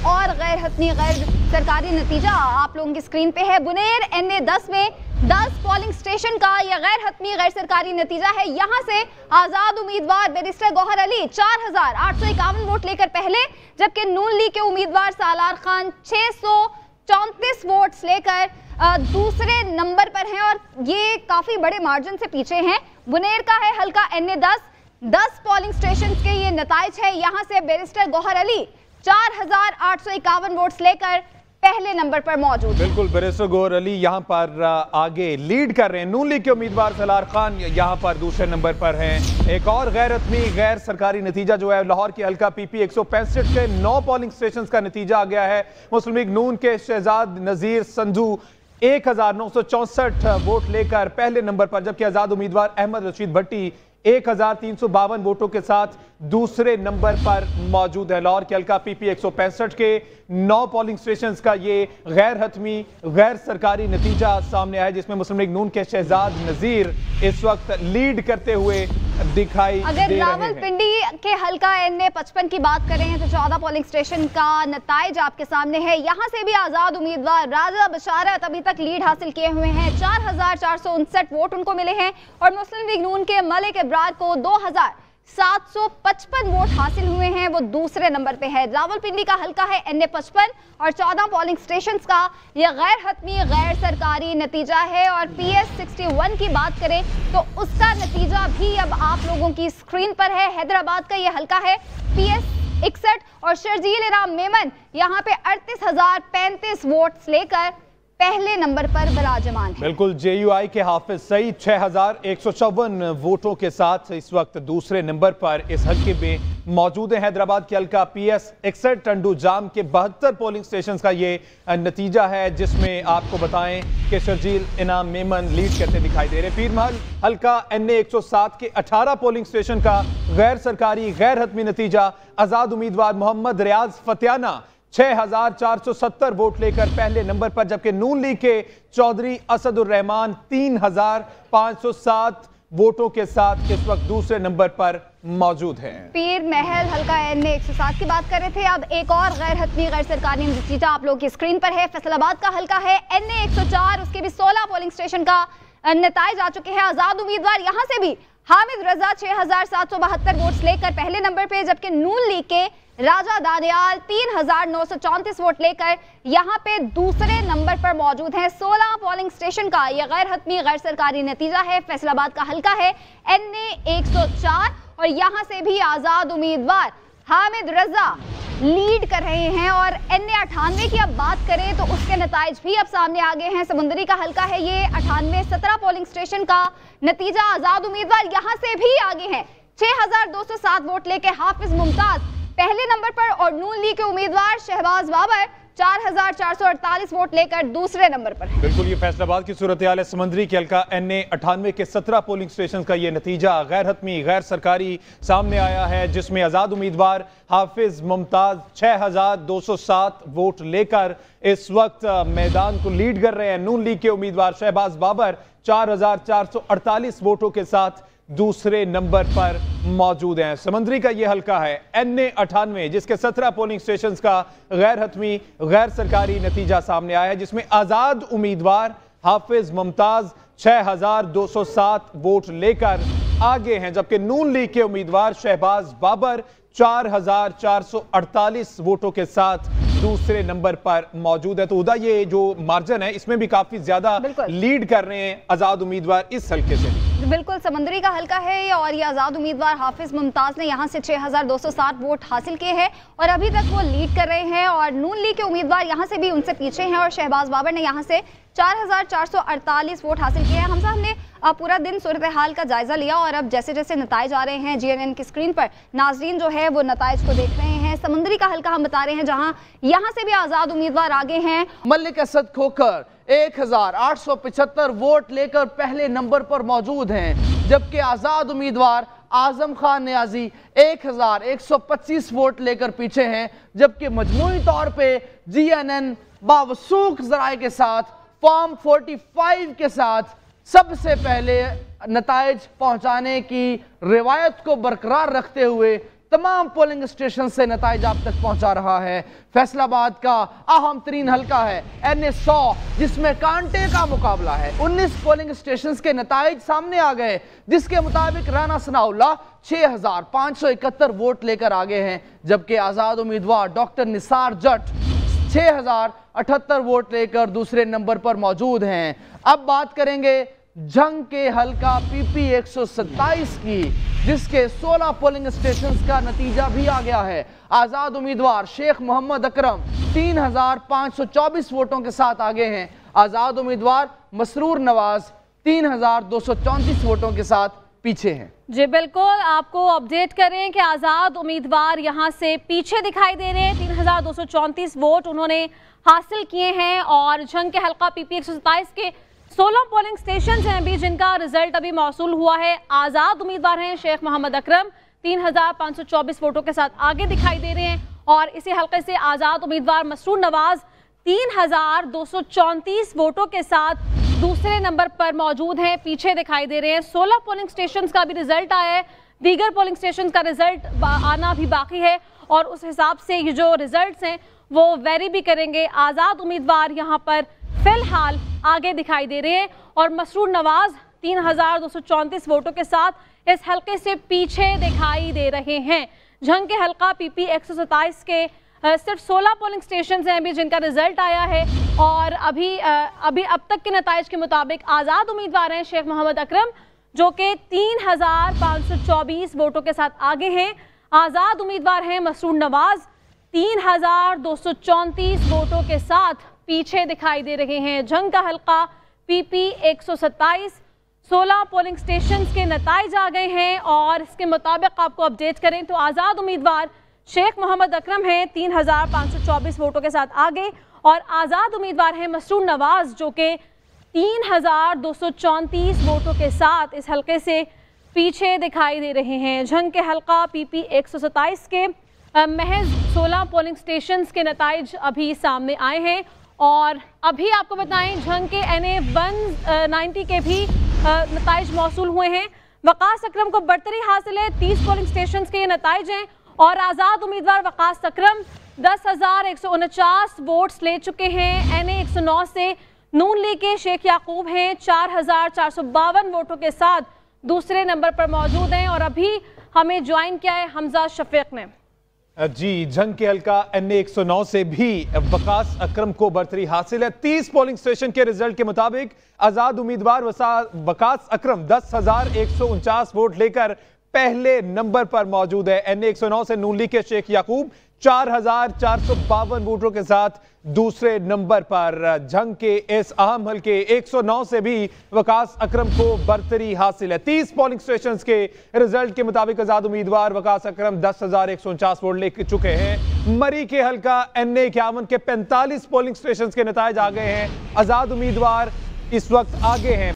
और गैर हतमी गैर सरकारी नतीजा आप लोगों की स्क्रीन पे है। बुनेर NA10 में 10 पोलिंग स्टेशन का यह गैर हतमी गैर सरकारी नतीजा है। यहाँ से आजाद उम्मीदवार बैरिस्टर गौहर अली 4851 वोट लेकर पहले, जबकि नून लीग के उम्मीदवार सालार खान 634 वोट्स लेकर दूसरे नंबर पर हैं और ये काफी बड़े मार्जिन से पीछे हैं। बुनेर का है हल्का NA10 पोलिंग स्टेशन के ये नताइज है। यहाँ से बैरिस्टर गौहर अली 4851 वोट्स लेकर पहले नंबर पर मौजूद। बिल्कुल, बैरिस्टर गौहर अली यहाँ पर आगे लीड कर रहे हैं। नून लीग के उम्मीदवार सालार खान यहाँ पर दूसरे नंबर पर हैं। एक और गैर हतमी गैर सरकारी नतीजा जो है लाहौर की हल्का PP 165 के 9 पोलिंग स्टेशन का नतीजा आ गया है। मुस्लिम लीग नून के शहजाद नजीर संधू 1964 वोट लेकर पहले नंबर पर, जबकि आजाद उम्मीदवार अहमद रशीद भट्टी 1352 वोटों के साथ दूसरे नंबर पर मौजूद है। लाहौर के हल्का PP 165 के 9 पोलिंग स्टेशन का ये गैर हतमी गैर सरकारी नतीजा सामने आया, जिसमें मुस्लिम लीग नून के शहजाद नजीर इस वक्त लीड करते हुए दिखाई दे रहे हैं। अगर रावलपिंडी के हल्का NA55 की बात करें तो 14 पोलिंग स्टेशन का नताइज आपके सामने है। यहाँ से भी आजाद उम्मीदवार राजा बशारत अभी तक लीड हासिल किए हुए हैं। 4459 वोट उनको मिले हैं और मुस्लिम लीग नून के मलिक इब्रार को 2755 वोट हासिल हुए हैं, वो दूसरे नंबर पे है। रावलपिंडी का हल्का है NA55 और 14 पोलिंग स्टेशंस का यह गैर हतमी गैर सरकारी नतीजा है। और PS 61 की बात करें तो उसका नतीजा भी अब आप लोगों की स्क्रीन पर है। हैदराबाद का यह हल्का है PS 61 और शर्जील इराम मेमन यहाँ पे 38,035 वोट्स लेकर पहले नंबर पर विराजमान है। बिल्कुल, JUI के हाफिज सईद 6154 वोटों के साथ इस वक्त दूसरे नंबर पर इस हल्के में मौजूद है। हैदराबाद के हल्का PS 61 टंडू जाम के 72 पोलिंग स्टेशन का ये नतीजा है, जिसमें आपको बताएं कि शर्जील इनाम मेमन लीड करते दिखाई दे रहे। पीरमहल हल्का NA 107 के 18 पोलिंग स्टेशन का गैर सरकारी गैर हतमी नतीजा, आजाद उम्मीदवार मोहम्मद रियाज फतियाना 6470 वोट लेकर पहले नंबर पर, जबकि नून लीग के चौधरी असदुर रहमान 3507 वोटों के साथ इस वक्त दूसरे नंबर पर मौजूद है। पीर महल हल्का NA 107 की बात कर रहे थे। अब एक और गैर हतमी गैर सरकारी नतीजा आप लोगों की स्क्रीन पर है। फैसलाबाद का हल्का है NA 104, उसके भी 16 पोलिंग स्टेशन का नताइज आ चुके हैं। आजाद उम्मीदवार यहाँ से भी हामिद रजा 6772 वोट्स लेकर पहले नंबर पे, जबकि नून लीग के राजा दानियाल 3934 वोट लेकर यहाँ पे दूसरे नंबर पर मौजूद हैं। 16 पोलिंग स्टेशन का यह गैर हतमी गैर सरकारी नतीजा है। फैसलाबाद का हल्का है NA 104 और यहाँ से भी आजाद उम्मीदवार हामिद रजा लीड कर रहे हैं। और NA 98 की अब बात करें तो उसके नताइज भी अब सामने आ गए हैं। समुंदरी का हल्का है ये 98, 17 पोलिंग स्टेशन का नतीजा, आजाद उम्मीदवार यहाँ से भी आगे हैं 6207 वोट लेके हाफिज मुमताज पहले नंबर पर और नून लीग के उम्मीदवार शहबाज बाबर 4448 वोट लेकर दूसरे नंबर पर है। बिल्कुल, ये फैसलाबाद की सूरत हाल है। समंदरी के हल्का NA 98 के 17 पोलिंग स्टेशन का ये नतीजा गैर हतमी गैर सरकारी सामने आया है, जिसमें आजाद उम्मीदवार हाफिज मुमताज 6207 वोट लेकर इस वक्त मैदान को लीड कर रहे हैं। नून लीग के उम्मीदवार शहबाज बाबर 4448 वोटों के साथ दूसरे नंबर पर मौजूद हैं। समंदरी का यह हल्का है NA 98, जिसके 17 पोलिंग स्टेशन का गैर हतमी गैर सरकारी नतीजा सामने आया है, जिसमें आजाद उम्मीदवार हाफिज मुमताज 6207 वोट लेकर आगे हैं, जबकि नून लीग के उम्मीदवार शहबाज बाबर 4448 वोटों के साथ दूसरे नंबर पर मौजूद है। तो उदा ये जो मार्जिन है इसमें भी काफी ज्यादा लीड कर रहे हैं आजाद उम्मीदवार इस हल्के से। बिल्कुल, समंदरी का हल्का है और ये आजाद उम्मीदवार हाफिज मुमताज ने यहाँ से 6207 वोट हासिल किए हैं और अभी तक वो लीड कर रहे हैं। और नून लीग के उम्मीदवार यहाँ से भी उनसे पीछे हैं और शहबाज बाबर ने यहाँ से 4448 वोट हासिल किए हैं। हमने पूरा दिन सूरत हाल का जायजा लिया और अब जैसे जैसे नताइज आ रहे हैं GNN की स्क्रीन पर नाजरीन जो है वो नताइज को देख रहे हैं। समंदरी का हल्का हम बता रहे हैं जहां यहाँ से भी आजाद उम्मीदवार आगे हैं। मलिक असद खोखर 1875 वोट लेकर पहले नंबर पर मौजूद हैं, जबकि आजाद उम्मीदवार आजम खान नियाजी 1125 वोट लेकर पीछे हैं, जबकि मजमूई तौर पे GNN बावसूख जराए के साथ फॉर्म 45 के साथ सबसे पहले नताइज पहुंचाने की रिवायत को बरकरार रखते हुए तमाम पोलिंग स्टेशन से नताइज आप तक पहुंचा रहा है। फैसलाबाद का अहम तरीन हल्का है NA 100, जिसमें कांटे का मुकाबला है। 19 पोलिंग स्टेशन के नताइज सामने आ गए, जिसके मुताबिक राना सनाउल्लाह 6571 वोट लेकर आगे हैं, जबकि आजाद उम्मीदवार डॉक्टर निसार जट 6078 वोट लेकर दूसरे नंबर पर मौजूद हैं। अब बात करेंगे जंग के हल्का PP 127 की, जिसके 16 पोलिंग स्टेशन का नतीजा भी आ गया है। आजाद उम्मीदवार शेख मोहम्मद अकरम 3524 वोटों के साथ आगे हैं। आजाद उम्मीदवार मसरूर नवाज 3234 वोटों के साथ पीछे हैं। जी बिल्कुल, आपको अपडेट करें कि आजाद उम्मीदवार यहां से पीछे दिखाई दे रहे हैं। 3234 वोट उन्होंने हासिल किए हैं और जंग के हल्का PP 127 के 16 पोलिंग स्टेशन हैं अभी, जिनका रिजल्ट अभी मौसूल हुआ है। आजाद उम्मीदवार हैं शेख मोहम्मद अकरम 3524 वोटों के साथ आगे दिखाई दे रहे हैं और इसी हल्के से आजाद उम्मीदवार मसरूर नवाज 3234 वोटों के साथ दूसरे नंबर पर मौजूद हैं, पीछे दिखाई दे रहे हैं। 16 पोलिंग स्टेशन का भी रिजल्ट आया है, दीगर पोलिंग स्टेशन का रिजल्ट आना भी बाकी है और उस हिसाब से ये जो रिजल्ट्स हैं वो वेरी भी करेंगे। आजाद उम्मीदवार यहाँ पर फिलहाल आगे दिखाई दे रहे हैं और मसरूर नवाज 3234 वोटों के साथ इस हल्के से पीछे दिखाई दे रहे हैं। जंग के हल्का PP 127 के सिर्फ 16 पोलिंग स्टेशन हैं अभी, जिनका रिजल्ट आया है और अभी अब तक के नताइज के मुताबिक आज़ाद उम्मीदवार हैं शेख मोहम्मद अकरम, जो कि 3524 वोटों के साथ आगे हैं। आज़ाद उम्मीदवार हैं मसरूर नवाज 3234 वोटों के साथ पीछे दिखाई दे रहे हैं। जंग का हल्का PP 127 16 पोलिंग स्टेशन के नताइज आ गए हैं और इसके मुताबिक आपको अपडेट करें तो आज़ाद उम्मीदवार शेख मोहम्मद अकरम हैं 3524 वोटों के साथ आगे और आज़ाद उम्मीदवार हैं मसरूर नवाज, जो कि 3234 वोटों के साथ इस हल्के से पीछे दिखाई दे रहे हैं। जंग के हल्का PP 127 के महज 16 पोलिंग स्टेशंस के नताइज अभी सामने आए हैं और अभी आपको बताएं जंग के NA 190 के भी नताइज मौसूल हुए हैं। वकास अकरम को बरतरी हासिल है, 30 पोलिंग स्टेशंस के ये नताइज हैं और आज़ाद उम्मीदवार वकास अकरम 10,149 वोट्स ले चुके हैं। NA 109 से नून लीग के शेख याकूब हैं 4,452 वोटों के साथ दूसरे नंबर पर मौजूद हैं और अभी हमें ज्वाइन किया है हमजा शफीक ने। जी, जंग के हल्का NA 109 से भी वकास अकरम को बरतरी हासिल है। 30 पोलिंग स्टेशन के रिजल्ट के मुताबिक आजाद उम्मीदवार वकास अकरम 10,149 वोट लेकर पहले नंबर पर मौजूद है। NA 109 से नून लीग के शेख याकूब 4,452 वोटों के साथ दूसरे नंबर पर। जंग के इस अहम हल्के 109 से भी वकास अकरम को बरतरी हासिल है। 30 पोलिंग स्टेशन के रिजल्ट के मुताबिक आजाद उम्मीदवार वकास अकरम 10,149 वोट ले चुके हैं। मरी के हल्का NA 51 के 45 पोलिंग स्टेशन के नताइज आ गए हैं। आजाद उम्मीदवार इस वक्त आगे हैं